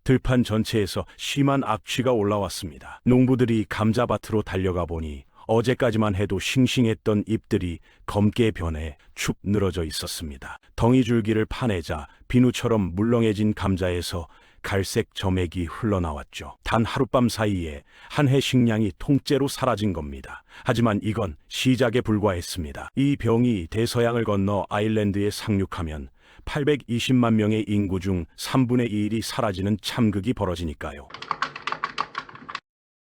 들판 전체에서 심한 악취가 올라왔습니다. 농부들이 감자밭으로 달려가 보니 어제까지만 해도 싱싱했던 잎들이 검게 변해 축 늘어져 있었습니다. 덩이줄기를 파내자 비누처럼 물렁해진 감자에서 갈색 점액이 흘러나왔죠. 단 하룻밤 사이에 한 해 식량이 통째로 사라진 겁니다. 하지만 이건 시작에 불과했습니다. 이 병이 대서양을 건너 아일랜드에 상륙하면 820만 명의 인구 중 3분의 1이 사라지는 참극이 벌어지니까요.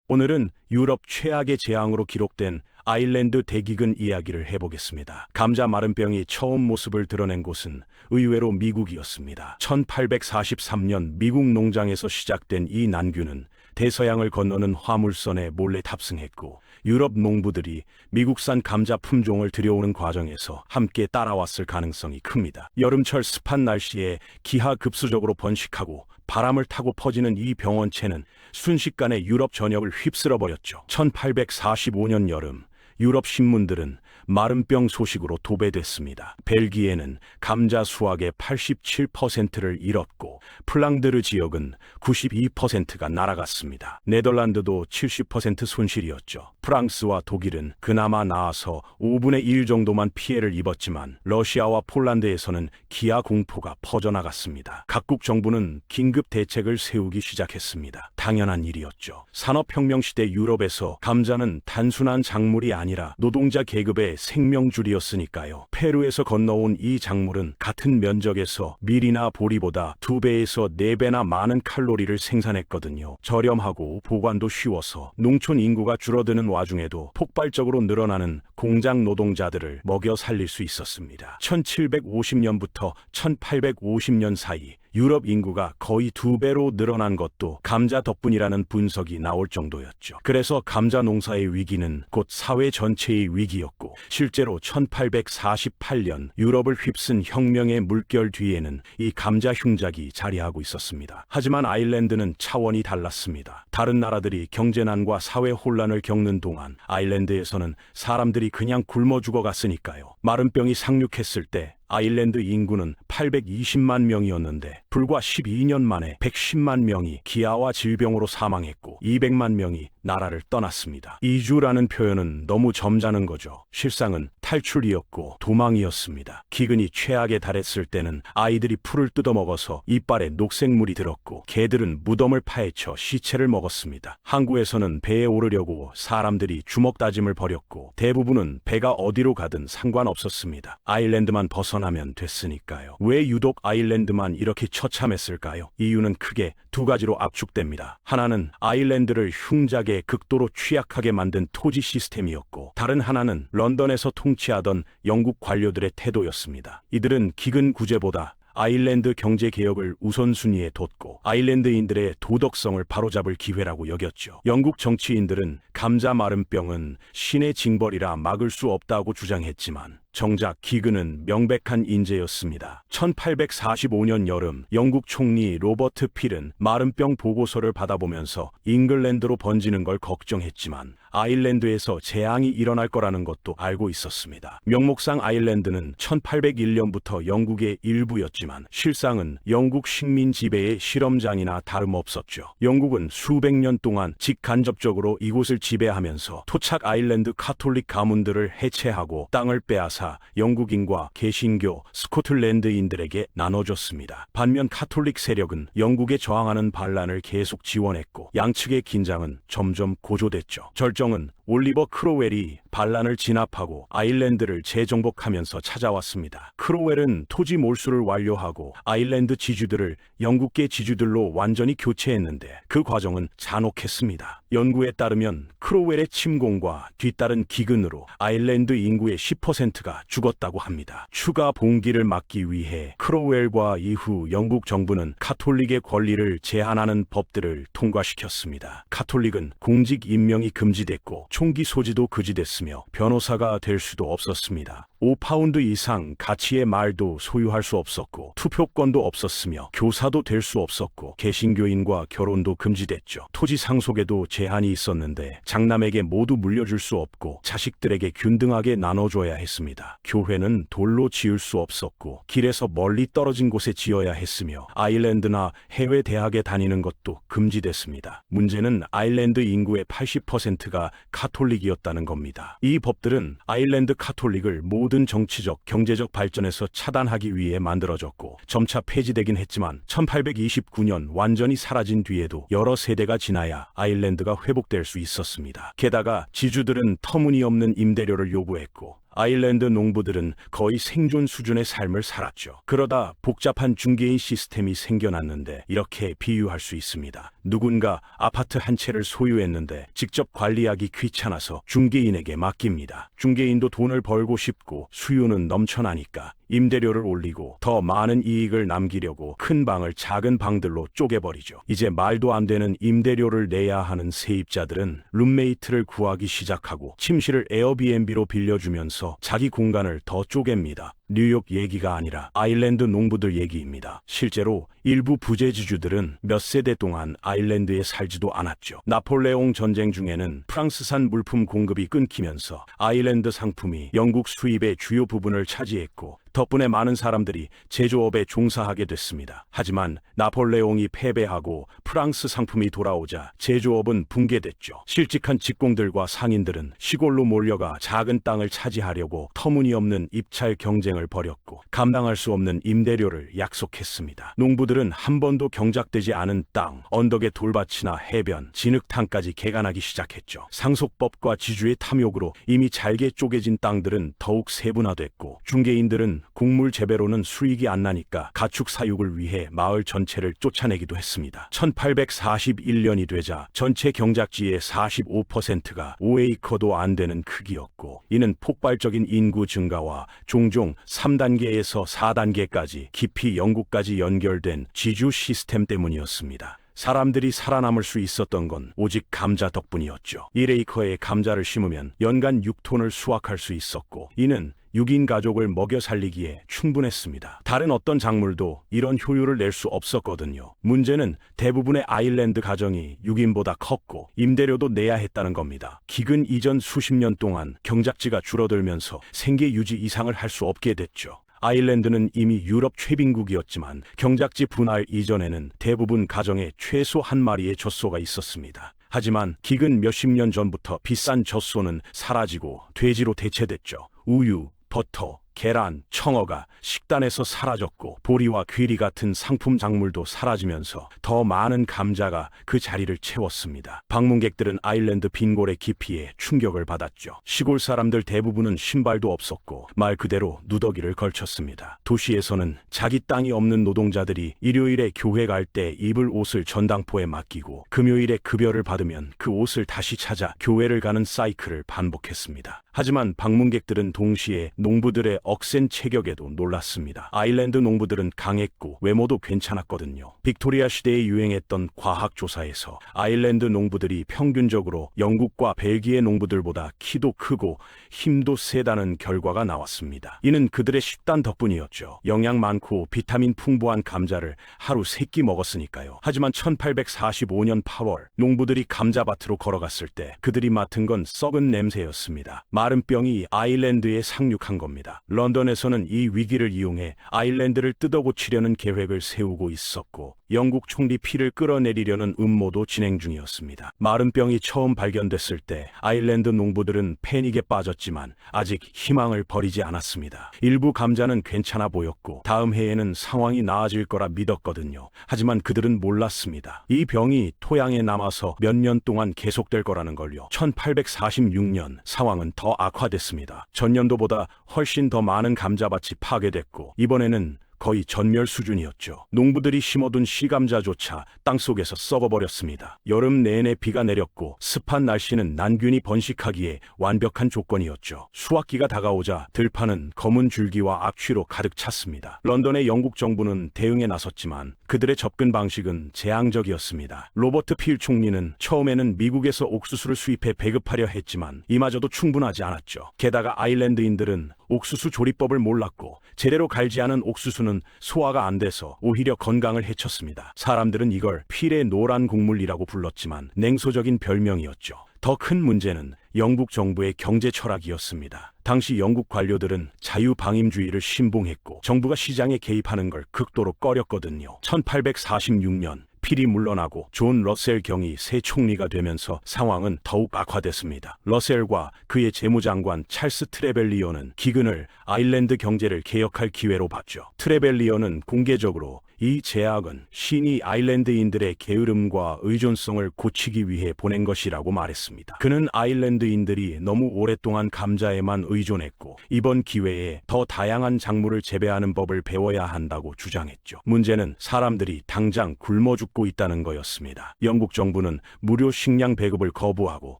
오늘은 유럽 최악의 재앙으로 기록된 아일랜드 대기근 이야기를 해보겠습니다. 감자 마른병이 처음 모습을 드러낸 곳은 의외로 미국이었습니다. 1843년 미국 농장에서 시작된 이 난균은 대서양을 건너는 화물선에 몰래 탑승했고, 유럽 농부들이 미국산 감자 품종을 들여오는 과정에서 함께 따라왔을 가능성이 큽니다. 여름철 습한 날씨에 기하급수적으로 번식하고 바람을 타고 퍼지는 이 병원체는 순식간에 유럽 전역을 휩쓸어 버렸죠. 1845년 여름, 유럽 신문들은 마른병 소식으로 도배됐습니다. 벨기에는 감자 수확의 87%를 잃었고, 플랑드르 지역은 92%가 날아갔습니다. 네덜란드도 70% 손실이었죠. 프랑스와 독일은 그나마 나아서 5분의 1 정도만 피해를 입었지만, 러시아와 폴란드에서는 기아 공포가 퍼져나갔습니다. 각국 정부는 긴급 대책을 세우기 시작했습니다. 당연한 일이었죠. 산업혁명 시대 유럽에서 감자는 단순한 작물이 아니라 노동자 계급의 생명줄이었으니까요. 페루에서 건너온 이 작물은 같은 면적에서 밀이나 보리보다 2배에서 4배나 많은 칼로리를 생산했거든요. 저렴하고 보관도 쉬워서 농촌 인구가 줄어드는 와중에도 폭발적으로 늘어나는 공장 노동자들을 먹여 살릴 수 있었습니다. 1750년부터 1850년 사이 유럽 인구가 거의 2배로 늘어난 것도 감자 덕분이라는 분석이 나올 정도였죠. 그래서 감자 농사의 위기는 곧 사회 전체의 위기였고, 실제로 1848년 유럽을 휩쓴 혁명의 물결 뒤에는 이 감자 흉작이 자리하고 있었습니다. 하지만 아일랜드는 차원이 달랐습니다. 다른 나라들이 경제난과 사회 혼란을 겪는 동안 아일랜드에서는 사람들이 그냥 굶어 죽어갔으니까요. 마른병이 상륙했을 때 아일랜드 인구는 820만 명이었는데 불과 12년 만에 110만 명이 기아와 질병으로 사망했고 200만 명이 나라를 떠났습니다. 이주라는 표현은 너무 점잖은 거죠. 실상은 탈출이었고 도망이었습니다. 기근이 최악에 달했을 때는 아이들이 풀을 뜯어먹어서 이빨에 녹색물이 들었고, 개들은 무덤을 파헤쳐 시체를 먹었습니다. 항구에서는 배에 오르려고 사람들이 주먹다짐을 벌였고, 대부분은 배가 어디로 가든 상관없었습니다. 아일랜드만 벗어나면 됐으니까요. 왜 유독 아일랜드만 이렇게 처참했을까요? 이유는 크게 두 가지로 압축됩니다. 하나는 아일랜드를 흉작에 극도로 취약하게 만든 토지 시스템이었고, 다른 하나는 런던에서 통치하던 영국 관료들의 태도였습니다. 이들은 기근 구제보다 아일랜드 경제 개혁을 우선순위에 뒀고, 아일랜드인들의 도덕성을 바로잡을 기회라고 여겼죠. 영국 정치인들은 감자 마른병은 신의 징벌이라 막을 수 없다고 주장했지만, 정작 기근은 명백한 인재였습니다. 1845년 여름, 영국 총리 로버트 필은 마른병 보고서를 받아보면서 잉글랜드로 번지는 걸 걱정했지만 아일랜드에서 재앙이 일어날 거라는 것도 알고 있었습니다. 명목상 아일랜드는 1801년부터 영국의 일부였지만 실상은 영국 식민 지배의 실험장이나 다름없었죠. 영국은 수백 년 동안 직간접적으로 이곳을 지배하면서 토착 아일랜드 카톨릭 가문들을 해체하고 땅을 빼앗아 영국인과 개신교, 스코틀랜드인들에게 나눠줬습니다. 반면 카톨릭 세력은 영국에 저항하는 반란을 계속 지원했고, 양측의 긴장은 점점 고조됐죠. 절정은 올리버 크로웰이 반란을 진압하고 아일랜드를 재정복하면서 찾아왔습니다. 크로웰은 토지 몰수를 완료하고 아일랜드 지주들을 영국계 지주들로 완전히 교체했는데 그 과정은 잔혹했습니다. 연구에 따르면 크로웰의 침공과 뒤따른 기근으로 아일랜드 인구의 10%가 죽었다고 합니다. 추가 봉기를 막기 위해 크로웰과 이후 영국 정부는 카톨릭의 권리를 제한하는 법들을 통과시켰습니다. 카톨릭은 공직 임명이 금지됐고 총기 소지도 금지됐으며 변호사가 될 수도 없었습니다. 5파운드 이상 가치의 말도 소유할 수 없었고 투표권도 없었으며 교사도 될 수 없었고 개신교인과 결혼도 금지됐죠. 토지 상속에도 제한이 있었는데 장남에게 모두 물려줄 수 없고 자식들에게 균등하게 나눠줘야 했습니다. 교회는 돌로 지을 수 없었고 길에서 멀리 떨어진 곳에 지어야 했으며 아일랜드나 해외 대학에 다니는 것도 금지됐습니다. 문제는 아일랜드 인구의 80%가 카톨릭이었다는 겁니다. 이 법들은 아일랜드 카톨릭을 모든 정치적, 경제적 발전에서 차단하기 위해 만들어졌고 점차 폐지되긴 했지만 1829년 완전히 사라진 뒤에도 여러 세대가 지나야 아일랜드가 회복될 수 있었습니다. 게다가 지주들은 터무니없는 임대료를 요구했고 아일랜드 농부들은 거의 생존 수준의 삶을 살았죠. 그러다 복잡한 중개인 시스템이 생겨났는데 이렇게 비유할 수 있습니다. 누군가 아파트 한 채를 소유했는데 직접 관리하기 귀찮아서 중개인에게 맡깁니다. 중개인도 돈을 벌고 싶고 수요는 넘쳐나니까 임대료를 올리고 더 많은 이익을 남기려고 큰 방을 작은 방들로 쪼개버리죠. 이제 말도 안 되는 임대료를 내야 하는 세입자들은 룸메이트를 구하기 시작하고 침실을 에어비앤비로 빌려주면서 자기 공간을 더 쪼갭니다. 뉴욕 얘기가 아니라 아일랜드 농부들 얘기입니다. 실제로 일부 부재지주들은 몇 세대 동안 아일랜드에 살지도 않았죠. 나폴레옹 전쟁 중에는 프랑스산 물품 공급이 끊기면서 아일랜드 상품이 영국 수입의 주요 부분을 차지했고 덕분에 많은 사람들이 제조업에 종사하게 됐습니다. 하지만 나폴레옹이 패배하고 프랑스 상품이 돌아오자 제조업은 붕괴됐죠. 실직한 직공들과 상인들은 시골로 몰려가 작은 땅을 차지하려고 터무니없는 입찰 경쟁을 벌였고 감당할 수 없는 임대료를 약속했습니다. 농부들은 한 번도 경작되지 않은 땅, 언덕의 돌밭이나 해변, 진흙탕까지 개간하기 시작했죠. 상속법과 지주의 탐욕으로 이미 잘게 쪼개진 땅들은 더욱 세분화됐고 중개인들은 곡물 재배로는 수익이 안 나니까 가축 사육을 위해 마을 전체를 쫓아내기도 했습니다. 1841년이 되자 전체 경작지의 45%가 5에이커도 안 되는 크기였고 이는 폭발적인 인구 증가와 종종 3단계에서 4단계까지 깊이 영국까지 연결된 지주 시스템 때문이었습니다. 사람들이 살아남을 수 있었던 건 오직 감자 덕분이었죠. 1에이커의 감자를 심으면 연간 6톤을 수확할 수 있었고 이는 6인 가족을 먹여 살리기에 충분했습니다. 다른 어떤 작물도 이런 효율을 낼 수 없었거든요. 문제는 대부분의 아일랜드 가정이 6인보다 컸고 임대료도 내야 했다는 겁니다. 기근 이전 수십 년 동안 경작지가 줄어들면서 생계 유지 이상을 할 수 없게 됐죠. 아일랜드는 이미 유럽 최빈국이었지만 경작지 분할 이전에는 대부분 가정에 최소 한 마리의 젖소가 있었습니다. 하지만 기근 몇십 년 전부터 비싼 젖소는 사라지고 돼지로 대체됐죠. 우유, 버터, 계란, 청어가 식단에서 사라졌고 보리와 귀리 같은 상품 작물도 사라지면서 더 많은 감자가 그 자리를 채웠습니다. 방문객들은 아일랜드 빈골의 깊이에 충격을 받았죠. 시골 사람들 대부분은 신발도 없었고 말 그대로 누더기를 걸쳤습니다. 도시에서는 자기 땅이 없는 노동자들이 일요일에 교회 갈 때 입을 옷을 전당포에 맡기고 금요일에 급여를 받으면 그 옷을 다시 찾아 교회를 가는 사이클을 반복했습니다. 하지만 방문객들은 동시에 농부들의 억센 체격에도 놀랐습니다. 아일랜드 농부들은 강했고 외모도 괜찮았거든요. 빅토리아 시대에 유행했던 과학조사에서 아일랜드 농부들이 평균적으로 영국과 벨기에 농부들보다 키도 크고 힘도 세다는 결과가 나왔습니다. 이는 그들의 식단 덕분이었죠. 영양 많고 비타민 풍부한 감자를 하루 3끼 먹었으니까요. 하지만 1845년 8월 농부들이 감자밭으로 걸어갔을 때 그들이 맡은 건 썩은 냄새였습니다. 마른 병이 아일랜드에 상륙한 겁니다. 런던에서는 이 위기를 이용해 아일랜드를 뜯어고치려는 계획을 세우고 있었고 영국 총리 피를 끌어내리려는 음모도 진행 중이었습니다. 마른 병이 처음 발견됐을 때 아일랜드 농부들은 패닉에 빠졌지만 아직 희망을 버리지 않았습니다. 일부 감자는 괜찮아 보였고 다음 해에는 상황이 나아질 거라 믿었거든요. 하지만 그들은 몰랐습니다. 이 병이 토양에 남아서 몇 년 동안 계속될 거라는 걸요. 1846년 상황은 더 악화됐습니다. 전년도보다 훨씬 더 많은 감자밭이 파괴됐고 이번에는 거의 전멸 수준이었죠. 농부들이 심어둔 시감자조차 땅속에서 썩어버렸습니다. 여름 내내 비가 내렸고 습한 날씨는 난균이 번식하기에 완벽한 조건이었죠. 수확기가 다가오자 들판은 검은 줄기와 악취로 가득 찼습니다. 런던의 영국 정부는 대응에 나섰지만 그들의 접근 방식은 재앙적이었습니다. 로버트 필 총리는 처음에는 미국에서 옥수수를 수입해 배급하려 했지만 이마저도 충분하지 않았죠. 게다가 아일랜드인들은 옥수수 조리법을 몰랐고 제대로 갈지 않은 옥수수는 소화가 안 돼서 오히려 건강을 해쳤습니다. 사람들은 이걸 필의 노란 국물이라고 불렀지만 냉소적인 별명이었죠. 더 큰 문제는 영국 정부의 경제 철학이었습니다. 당시 영국 관료들은 자유방임주의를 신봉했고 정부가 시장에 개입하는 걸 극도로 꺼렸거든요. 1846년 필이 물러나고 존 러셀 경이 새 총리가 되면서 상황은 더욱 악화됐습니다. 러셀과 그의 재무장관 찰스 트레벨리어는 기근을 아일랜드 경제를 개혁할 기회로 봤죠. 트레벨리어는 공개적으로 이 제약은 신이 아일랜드인들의 게으름과 의존성을 고치기 위해 보낸 것이라고 말했습니다. 그는 아일랜드인들이 너무 오랫동안 감자에만 의존했고 이번 기회에 더 다양한 작물을 재배하는 법을 배워야 한다고 주장했죠. 문제는 사람들이 당장 굶어 죽고 있다는 거였습니다. 영국 정부는 무료 식량 배급을 거부하고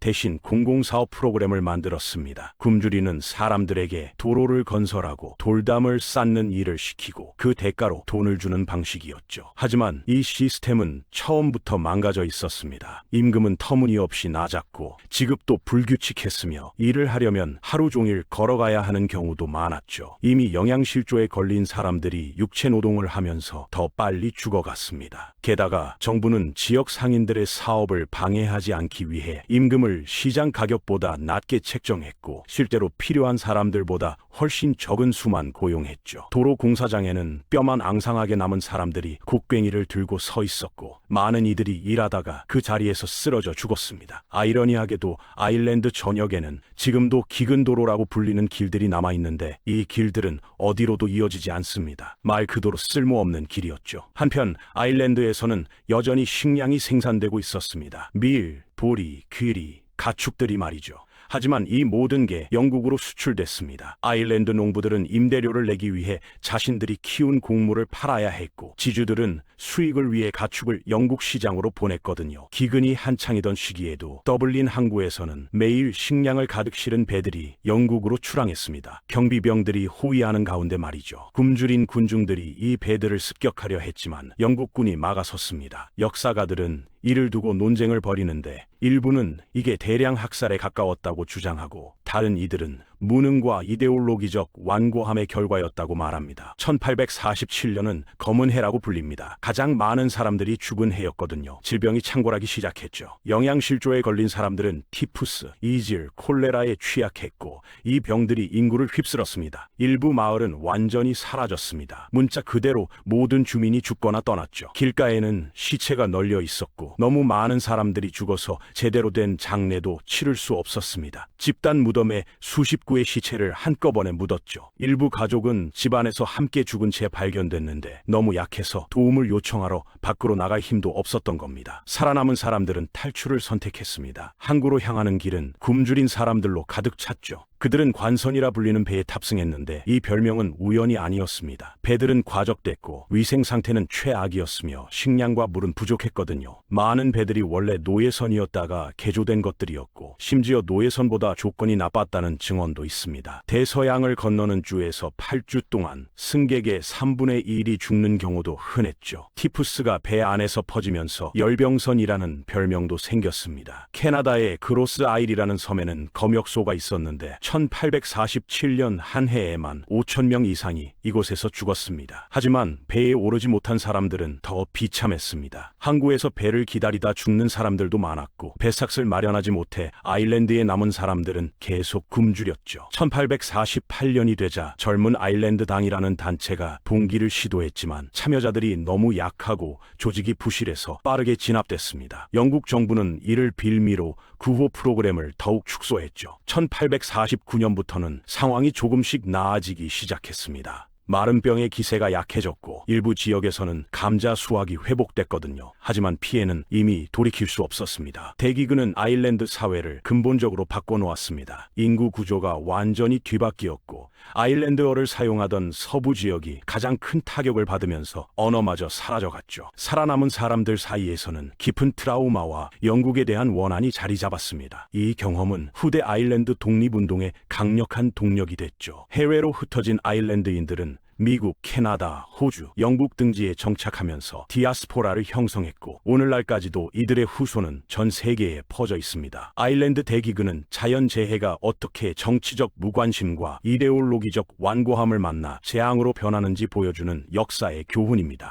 대신 공공사업 프로그램을 만들었습니다. 굶주리는 사람들에게 도로를 건설하고 돌담을 쌓는 일을 시키고 그 대가로 돈을 주는 방식이었죠. 하지만 이 시스템은 처음부터 망가져 있었습니다. 임금은 터무니없이 낮았고 지급도 불규칙했으며 일을 하려면 하루 종일 걸어가야 하는 경우도 많았죠. 이미 영양실조에 걸린 사람들이 육체노동을 하면서 더 빨리 죽어갔습니다. 게다가 정부는 지역 상인들의 사업을 방해하지 않기 위해 임금을 시장 가격보다 낮게 책정했고 실제로 필요한 사람들보다 훨씬 적은 수만 고용했죠. 도로 공사장에는 뼈만 앙상하게 남은 사람들이 곡괭이를 들고 서 있었고 많은 이들이 일하다가 그 자리에서 쓰러져 죽었습니다. 아이러니하게도 아일랜드 전역에는 지금도 기근도로라고 불리는 길들이 남아있는데 이 길들은 어디로도 이어지지 않습니다. 말 그대로 쓸모없는 길이었죠. 한편 아일랜드에서는 여전히 식량이 생산되고 있었습니다. 밀, 보리, 귀리, 가축들이 말이죠. 하지만 이 모든 게 영국으로 수출됐습니다. 아일랜드 농부들은 임대료를 내기 위해 자신들이 키운 곡물을 팔아야 했고 지주들은 수익을 위해 가축을 영국 시장으로 보냈거든요. 기근이 한창이던 시기에도 더블린 항구에서는 매일 식량을 가득 실은 배들이 영국으로 출항했습니다. 경비병들이 호위하는 가운데 말이죠. 굶주린 군중들이 이 배들을 습격하려 했지만 영국군이 막아섰습니다. 역사가들은 이를 두고 논쟁을 벌이는데 일부는 이게 대량 학살에 가까웠다고 주장하고 다른 이들은 무능과 이데올로기적 완고함의 결과였다고 말합니다. 1847년은 검은 해라고 불립니다. 가장 많은 사람들이 죽은 해였거든요. 질병이 창궐하기 시작했죠. 영양실조에 걸린 사람들은 티푸스, 이질, 콜레라에 취약했고 이 병들이 인구를 휩쓸었습니다. 일부 마을은 완전히 사라졌습니다. 문자 그대로 모든 주민이 죽거나 떠났죠. 길가에는 시체가 널려 있었고 너무 많은 사람들이 죽어서 제대로 된 장례도 치를 수 없었습니다. 집단 무덤에 수십 구의 시체를 한꺼번에 묻었죠. 일부 가족은 집안에서 함께 죽은 채 발견됐는데 너무 약해서 도움을 요청하러 밖으로 나갈 힘도 없었던 겁니다. 살아남은 사람들은 탈출을 선택했습니다. 항구로 향하는 길은 굶주린 사람들로 가득 찼죠. 그들은 관선이라 불리는 배에 탑승했는데 이 별명은 우연이 아니었습니다. 배들은 과적됐고 위생 상태는 최악이었으며 식량과 물은 부족했거든요. 많은 배들이 원래 노예선이었다가 개조된 것들이었고 심지어 노예선보다 조건이 나빴다는 증언도 있습니다. 대서양을 건너는 주에서 8주 동안 승객의 3분의 1이 죽는 경우도 흔했죠. 티푸스가 배 안에서 퍼지면서 열병선이라는 별명도 생겼습니다. 캐나다의 그로스 아일이라는 섬에는 검역소가 있었는데 1847년 한 해에만 5,000명 이상이 이곳에서 죽었습니다. 하지만 배에 오르지 못한 사람들은 더 비참했습니다. 항구에서 배를 기다리다 죽는 사람들도 많았고 배삭을 마련하지 못해 아일랜드에 남은 사람들은 계속 굶주렸죠. 1848년이 되자 젊은 아일랜드당이라는 단체가 봉기를 시도했지만 참여자들이 너무 약하고 조직이 부실해서 빠르게 진압됐습니다. 영국 정부는 이를 빌미로 구호 프로그램을 더욱 축소했죠. 1849년부터는 상황이 조금씩 나아지기 시작했습니다. 마른병의 기세가 약해졌고 일부 지역에서는 감자 수확이 회복됐거든요. 하지만 피해는 이미 돌이킬 수 없었습니다. 대기근은 아일랜드 사회를 근본적으로 바꿔놓았습니다. 인구 구조가 완전히 뒤바뀌었고 아일랜드어를 사용하던 서부 지역이 가장 큰 타격을 받으면서 언어마저 사라져갔죠. 살아남은 사람들 사이에서는 깊은 트라우마와 영국에 대한 원한이 자리 잡았습니다. 이 경험은 후대 아일랜드 독립운동의 강력한 동력이 됐죠. 해외로 흩어진 아일랜드인들은 미국, 캐나다, 호주, 영국 등지에 정착하면서 디아스포라를 형성했고 오늘날까지도 이들의 후손은 전 세계에 퍼져 있습니다. 아일랜드 대기근은 자연재해가 어떻게 정치적 무관심과 이데올로기적 완고함을 만나 재앙으로 변하는지 보여주는 역사의 교훈입니다.